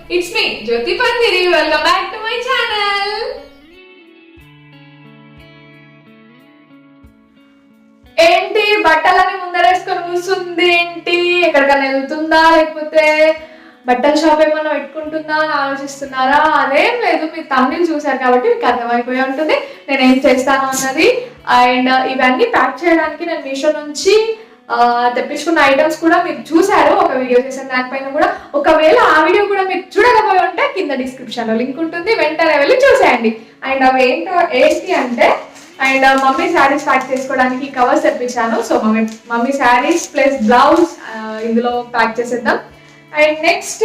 It's me, Jyoti Pandiri. Welcome back to my channel. ఏంటి బట్టలని ముందరేసుకొని కూర్చుంది ఏంటి? ఎక్కడికైనా వెళ్తుందా లేకపోతే బట్టల షాప్ ఏమన్నా పెట్టుకుంటుందా అని ఆలోచిస్తున్నారా? అదేం లేదు, మీరు తమిళ చూసారు కాబట్టి మీకు అర్థమైపోయి ఉంటుంది నేను ఏం చేస్తాను అన్నది. అండ్ ఇవన్నీ ప్యాక్ చేయడానికి నేను మీషో నుంచి తెప్పించుకున్న ఐటమ్స్ కూడా మీరు చూసారు, ఒక వీడియో చేశాను దానిపైన కూడా. ఒకవేళ ఆ వీడియో కూడా మీరు చూడకపోయి ఉంటే కింద డిస్క్రిప్షన్ లో లింక్ ఉంటుంది, వెంటనే వెళ్ళి చూసేయండి. అండ్ అవి ఏంటి అంటే అండ్ మమ్మీ శారీస్ ప్యాక్ చేసుకోవడానికి కవర్స్ తెప్పించాను. So mummy saris plus blouse ఇందులో ప్యాక్ చేసేద్దాం. And next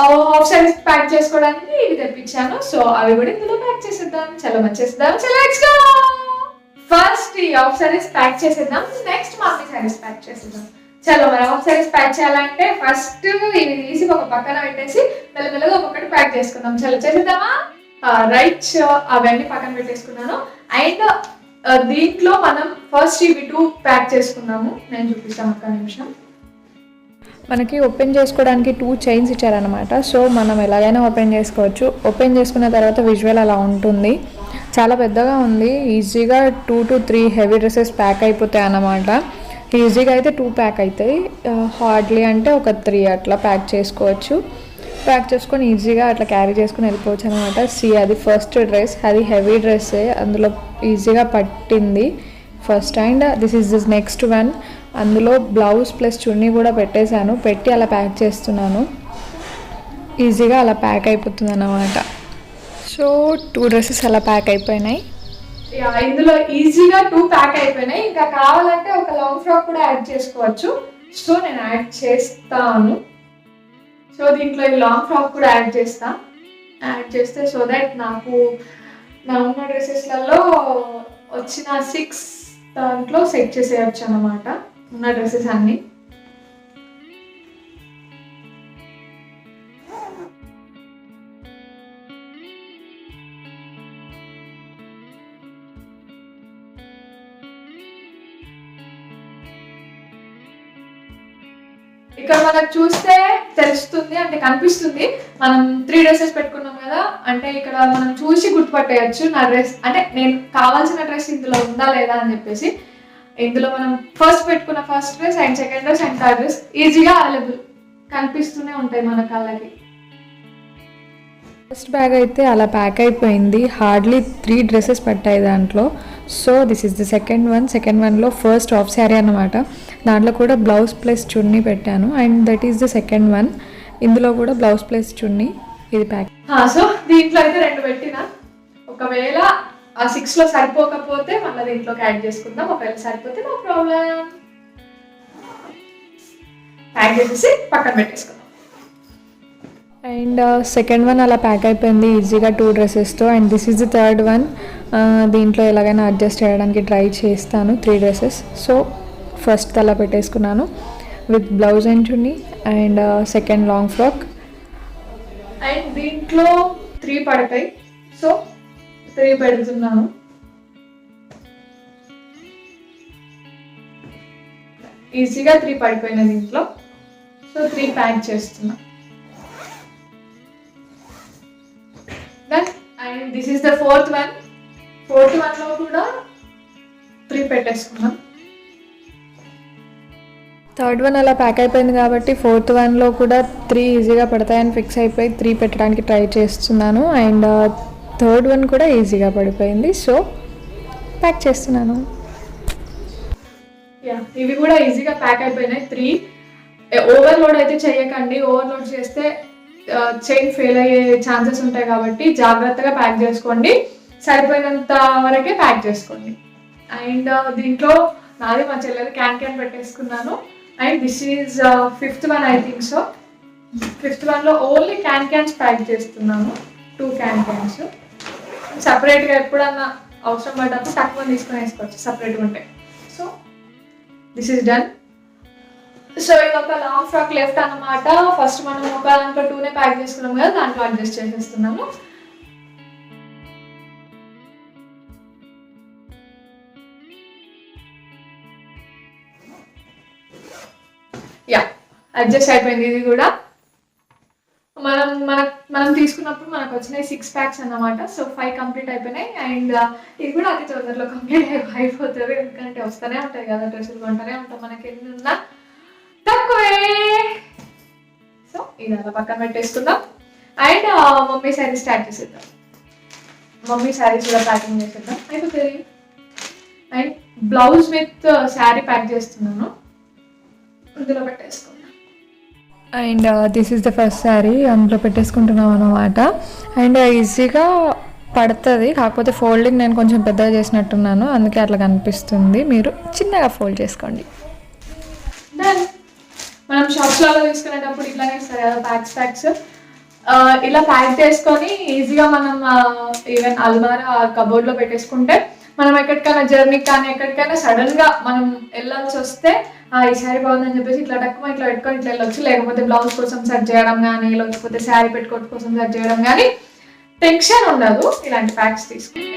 half saris pack చేసుకోవడానికి ఇవి తెప్పించాను. సో అవి కూడా ఇందులో ప్యాక్ చేసేద్దాం. చలో వచ్చేద్దాం. చలో లెట్స్ గో. ఫస్ట్ ఈ హాఫ్ శారీస్ ప్యాక్ చేసేద్దాం, నెక్స్ట్ మమ్మీ శారీస్ ప్యాక్ చేసేద్దాం. చలో మరి హాఫ్ శారీస్ ప్యాక్ చేయాలంటే ఫస్ట్ ఇవి తీసి ఒక పక్కన పెట్టేసి మెల్లమెల్లగా ఒక్కొక్కటి ప్యాక్ చేసుకుందాం. చలో చేసేద్దామా? రైట్, అవన్నీ పక్కన పెట్టేసుకున్నాను. అండ్ దీంట్లో మనం ఫస్ట్ ఇవి 2 ప్యాక్ చేసుకున్నాము. నేను చూపిస్తాను ఒక్క నిమిషం. మనకి ఓపెన్ చేసుకోవడానికి 2 చైన్స్ ఇచ్చారనమాట. సో మనం ఎలాగైనా ఓపెన్ చేసుకోవచ్చు. ఓపెన్ చేసుకున్న తర్వాత విజువల్ అలా ఉంటుంది. చాలా పెద్దగా ఉంది. ఈజీగా 2 to 3 హెవీ డ్రెస్సెస్ ప్యాక్ అయిపోతాయి అన్నమాట. ఈజీగా అయితే 2 ప్యాక్ అవుతాయి, హార్డ్లీ అంటే ఒక 3 అట్లా ప్యాక్ చేసుకోవచ్చు. ప్యాక్ చేసుకొని ఈజీగా అట్లా క్యారీ చేసుకుని వెళ్ళిపోవచ్చు అనమాట. అది ఫస్ట్ డ్రెస్, అది హెవీ డ్రెస్సే, అందులో ఈజీగా పట్టింది first. And this is this next one. అందులో బ్లౌజ్ ప్లస్ చున్నీ కూడా పెట్టేశాను, పెట్టి అలా ప్యాక్ చేస్తున్నాను. ఈజీగా అలా ప్యాక్ అయిపోతుంది అన్నమాట. సో 2 డ్రెస్సెస్ అలా ప్యాక్ అయిపోయినాయి. ఇందులో ఈజీగా 2 ప్యాక్ అయిపోయినాయి. ఇంకా కావాలంటే ఒక లాంగ్ ఫ్రాక్ కూడా యాడ్ చేసుకోవచ్చు. సో నేను యాడ్ చేస్తాను. సో దీంట్లో ఈ లాంగ్ ఫ్రాక్ కూడా యాడ్ చేస్తే సో దట్ నాకు నా ఉన్న డ్రెస్సెస్లలో వచ్చిన 6 దాంట్లో సెట్ చేసేయచ్చు అన్నమాట ఉన్న డ్రెస్సెస్ అన్ని. ఇక్కడ మనకు చూస్తే తెలుస్తుంది, అంటే కనిపిస్తుంది మనం 3 డ్రెస్సెస్ పెట్టుకున్నాం కదా. అంటే ఇక్కడ మనం చూసి గుర్తుపట్టేయచ్చు నా డ్రెస్, అంటే నేను కావాల్సిన డ్రెస్ ఇందులో ఉందా లేదా అని చెప్పేసి. ఇందులో మనం ఫస్ట్ పెట్టుకున్న first dress and second dress and third dress ఈజీగా అవైలబుల్ కనిపిస్తూనే ఉంటాయి మన కళ్ళకి. ఫస్ట్ బ్యాగ్ అయితే అలా ప్యాక్ అయిపోయింది, హార్డ్లీ 3 డ్రెస్సెస్ పట్టాయి దాంట్లో. So this is the second వన్లో ఫస్ట్ హాఫ్ శారీ అన్నమాట. దాంట్లో కూడా బ్లౌజ్ ప్లస్ చున్నీ పెట్టాను. And that is the second one. ఇందులో కూడా బ్లౌజ్ ప్లస్ చున్నీ ఇది ప్యాక్. సో దీంట్లో అయితే 2 పెట్టిన, ఒకవేళ ఆ 6లో సరిపోకపోతే మళ్ళీ దీంట్లోకి యాడ్ చేసుకుందాం. ఒకవేళ సరిపోతే నో ప్రాబ్లం, ప్యాక్ చేసేసి పక్కన పెట్టేసుకుందాం. అండ్ సెకండ్ వన్ అలా ప్యాక్ అయిపోయింది ఈజీగా 2 డ్రెస్సెస్తో. And this is the third one. దీంట్లో ఎలాగైనా అడ్జస్ట్ చేయడానికి ట్రై చేస్తాను 3 డ్రెస్సెస్. సో ఫస్ట్ అలా పెట్టేసుకున్నాను with blouse and chunni. And second long frock. And దీంట్లో 3 పడతాయి, సో 3 పెడుతున్నాను. ఈజీగా 3 పడిపోయినాయి దీంట్లో. సో 3 ప్యాక్ చేస్తున్నా. And this is the fourth వన్లో కూడా 3 పెట్టేసుకున్నాం. థర్డ్ వన్ అలా ప్యాక్ అయిపోయింది కాబట్టి ఫోర్త్ వన్లో కూడా 3 ఈజీగా పడతాయని ఫిక్స్ అయిపోయి 3 పెట్టడానికి ట్రై చేస్తున్నాను. అండ్ థర్డ్ వన్ కూడా ఈజీగా పడిపోయింది, సో ప్యాక్ చేస్తున్నాను. ఇవి కూడా ఈజీగా ప్యాక్ అయిపోయినాయి 3. ఓవర్లోడ్ అయితే చేయకండి, ఓవర్లోడ్ చేస్తే చైన్ ఫెయిల్ అయ్యే ఛాన్సెస్ ఉంటాయి కాబట్టి జాగ్రత్తగా ప్యాక్ చేసుకోండి, సరిపోయినంత వరకే ప్యాక్ చేసుకోండి. అండ్ దీంట్లో నాది మా చెల్లెది క్యాన్ పెట్టేసుకున్నాను. And this is 5th one I think. So 5th వన్లో ఓన్లీ క్యాన్స్ ప్యాక్ చేస్తున్నాను, 2 క్యాన్స్. సపరేట్గా ఎప్పుడన్నా అవసరం పడ్డప్పుడు తక్కువ తీసుకొని వేసుకోవచ్చు సపరేట్గా ఉంటాయి. So this is done. So ఇది ఒక లాంగ్ ఫ్రాక్ లెఫ్ట్ అన్నమాట. ఫస్ట్ మనం ఒక దాంట్లో 2నే ప్యాక్ చేసుకున్నాం కదా, దాంట్లో అడ్జస్ట్ చేసేస్తున్నాను. అడ్జస్ట్ అయిపోయింది ఇది కూడా. మనకు తీసుకున్నప్పుడు మనకు వచ్చినాయి 6 ప్యాక్స్ అన్నమాట. సో 5 కంప్లీట్ అయిపోయినాయి. అండ్ ఇది కూడా అతి తొందరలో కంప్లీట్ అయిపోతుంది, ఎందుకంటే వస్తూనే ఉంటాయి కదా డ్రెస్సులు, కొంటూనే ఉంటాం, మనకి ఎన్ని ఉన్నా తక్కువే. సో ఇది అలా పక్కన పెట్టేసుకుందాం. అండ్ మమ్మీ శారీ స్టార్ట్ చేసేద్దాం. మమ్మీ శారీస్ కూడా ప్యాకింగ్ చేసేద్దాం, అయిపోతుంది. And blouse with sari pack చేస్తున్నాను, ఇందులో పెట్టేసుకుందాం. And this is the first sari, అందులో పెట్టేసుకుంటున్నాం అనమాట. అండ్ ఈజీగా పడుతుంది, కాకపోతే ఫోల్డింగ్ నేను కొంచెం పెద్దగా చేసినట్టున్నాను, అందుకే అట్లా కనిపిస్తుంది. మీరు చిన్నగా ఫోల్డ్ చేసుకోండి. మనం షాప్స్లో తీసుకునేటప్పుడు ఇట్లానే ఇస్తారు కదా ప్యాక్స్. ఇలా ప్యాక్ చేసుకొని ఈజీగా మనం ఈవెన్ అల్మారా కబోర్డ్లో పెట్టేసుకుంటే మనం ఎక్కడికైనా జర్నీకి కానీ ఎక్కడికైనా సడన్గా మనం వెళ్ళాల్సి వస్తే ఈ శారీ బాగుందని చెప్పేసి ఇట్లా టక్కుమ ఇట్లా పెట్టుకొని ఇట్లా వెళ్ళొచ్చు. లేకపోతే బ్లౌజ్ కోసం సెర్చ్ చేయడం కానీ, లేకపోతే శారీ పెట్టుకోవడం కోసం సెర్చ్ చేయడం కానీ టెన్షన్ ఉండదు ఇలాంటి ప్యాక్స్ తీసుకుంటే.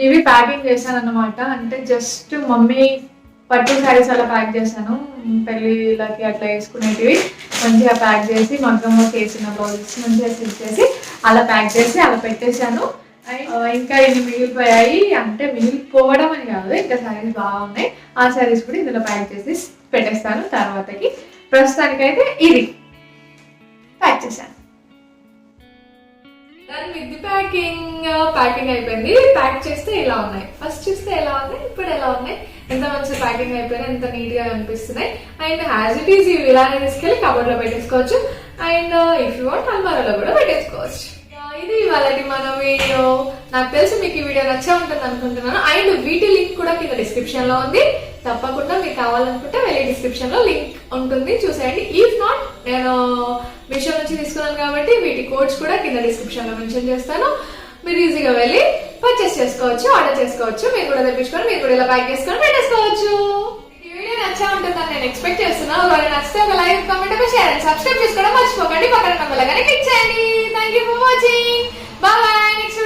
ఇవి ప్యాకింగ్ చేశాను అన్నమాట. అంటే జస్ట్ మమ్మీ పట్టు శారీస్ అలా ప్యాక్ చేశాను, పెళ్ళిళ్ళకి అట్లా వేసుకునేటివి మంచిగా ప్యాక్ చేసి మగ్గం వర్క్ వేసిన బ్లౌజెస్ మంచిగా స్టిచ్ చేసి అలా ప్యాక్ చేసి అలా పెట్టేశాను. ఇంకా ఇన్ని మిగిలిపోయాయి, అంటే మిగిలిపోవడం అని కాదు, ఇంకా శారీస్ బాగున్నాయి. ఆ శారీస్ కూడా ఇందులో ప్యాక్ చేసి పెట్టేస్తాను తర్వాతకి. ప్రస్తుతానికైతే ఇది ప్యాక్ చేశాను. దాని మిద్ది ప్యాకింగ్ అయిపోయింది. ప్యాక్ చేస్తే ఇలా ఉన్నాయి, ఫస్ట్ చూస్తే ఎలా ఉన్నాయి, ఇప్పుడు ఎలా ఉన్నాయి, ఎంత మంచి ప్యాకింగ్ అయిపోయినాయి, ఎంత నీట్ గా కనిపిస్తున్నాయి. అండ్ హ్యాజ్ ఇట్ ఈజ్ ఇవి ఇలానే తీసుకెళ్ళి కబోర్డ్ లో పెట్టేసుకోవచ్చు. అండ్ ఇఫ్ యూ వాంట్ అల్మారాలో కూడా పెట్టేసుకోవచ్చు. ఇది ఇవాళ మన వీడియో. నాకు తెలిసి మీకు ఈ వీడియో నచ్చే ఉంటుంది అనుకుంటున్నాను. అండ్ వీటి లింక్ కూడా కింద డిస్క్రిప్షన్ లో ఉంది, తప్పకుండా మీకు కావాలనుకుంటే వెళ్ళి డిస్క్రిప్షన్ లో లింక్ ఉంటుంది, చూసేయండి. ఇఫ్ నాట్ నేను మీషో నుంచి తీసుకున్నాను కాబట్టి వీటి కోడ్స్ కూడా కింద డిస్క్రిప్షన్ లో మెన్షన్ చేస్తాను. మీరు ఈజీగా వెళ్ళి పర్చేస్ చేసుకోవచ్చు, ఆర్డర్ చేసుకోవచ్చు. మీరు కూడా తెప్పించుకొని మీరు కూడా ఇలా ప్యాక్ చేసుకొని పెట్టేసుకోవచ్చు. ఈ వీడియో నచ్చా ఉంటుందని నేను ఎక్స్పెక్ట్ చేస్తున్నాను. ఒకవేళ నచ్చితే ఒక లైక్, కామెంట్, ఒక షేర్ అండ్ సబ్స్క్రైబ్ చేసుకోవడం మర్చిపోకండి. పక్కన బెల్ ఐకాన్ క్లిక్ చేయండి. Thank you for watching. Bye. Next